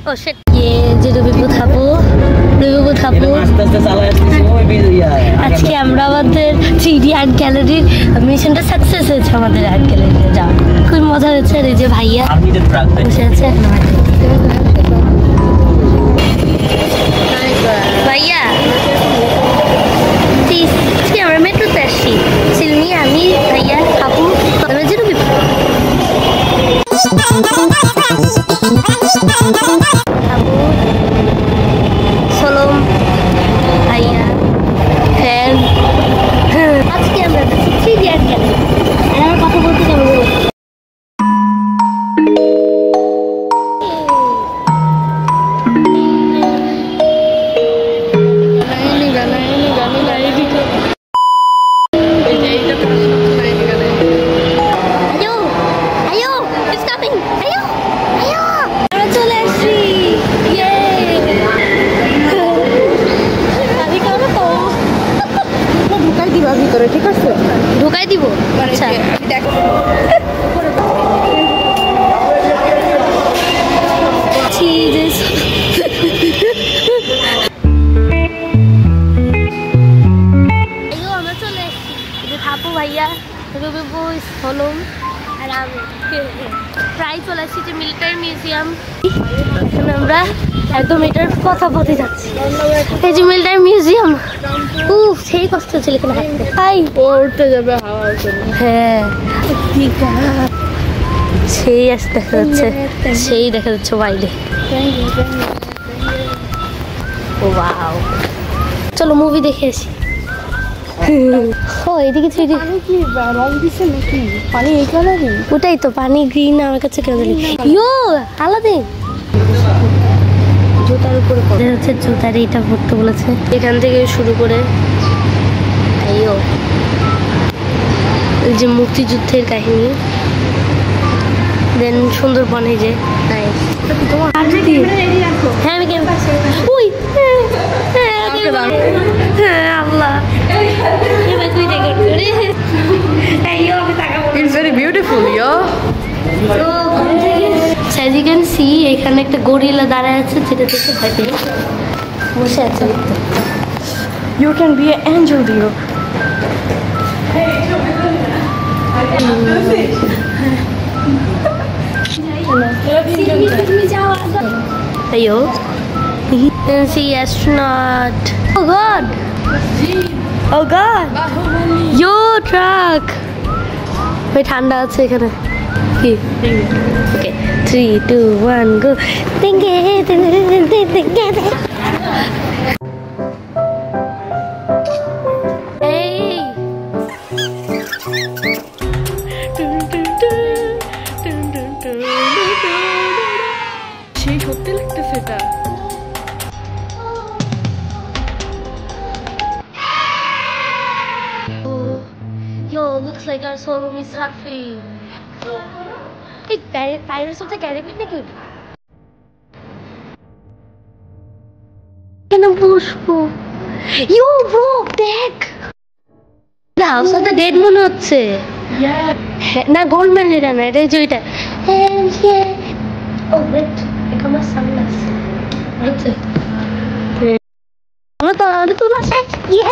ও sheet ये যে রবিপুর থাপু আজকে আমরা আমাদের 3D আর্ট গ্যালারির মিশনটা সাকসেস হয়েছে। আমাদের আর্ট গ্যালারিতে যাওয়া খুব মজা হয়েছে। আর এই যে ভাইয়া বসে আছে ভাইয়া আজকে আমরা মেট্রোতে আসছি। সিলমি, আমি, ভাইয়া, আপু, আমরা যে রবিপুর সোলম, ভাইয়া, ফ্যান। আজকে আমরা 3D আর্ট গ্যালারি। আর আমার কথা বলতে কেমন ভিতরে, ঠিক আছে? ঢুকাই দিব। আচ্ছা দেখো আমরা চলে এসেছি। থাপু, ভাইয়া, রবিবু, সোলম আর আমি প্রায় চলে এসেছি যে মিলিটারি মিউজিয়াম। এখানে আমরা একদম এটার পথে যাচ্ছি। এই যে মিলিটারি মিউজিয়াম, সেই কষ্ট হচ্ছিল এখানে হাঁটতে। তাই উঠতে যাবে হাওয়ার জন্য। হ্যাঁ সেই দেখা যাচ্ছে বাইরে। ওয়াও, চলো মুভি দেখে আসি। ও এদিকে কি রং দিছে নাকি? পানি এই কালারই? ওটাই তো, পানি গ্রিন। আমার কাছে কেন জানি ইয়ো আলাদা জুতার উপরে হচ্ছে জুতার এইটা পড়তে বলেছে। এখান থেকে শুরু করে এই যে মুক্তিযুদ্ধের কাহিনী, দেন সুন্দরবনে যে হ্যাঁ আমি আল্লাহ এখানে একটা গরিলা দাঁড়ায় আছে, যেটা দেখে ভয় পেয়ে বসে আছে। You can be an angel, dear. Ayo, see astronaut. Oh God! Oh God! Yo truck. Wait, ঠান্ডা আছে এখানে। Okay, 3, 2, 1, go. সেই সত্যি লাগতেছে এটা। Yo, looks like our soul is happy. Hey, Pirates of the Caribbean নাকি? কেন বসবো? Yo bro, দেখ না হাউস অফ দ্য ডেড মনে হচ্ছে। না গোল্ডম্যান এটা না, এটা যে ওইটা। ও ওয়েট, আমার সানগ্লাস হচ্ছে আমরা তো না শেষ। ইয়ে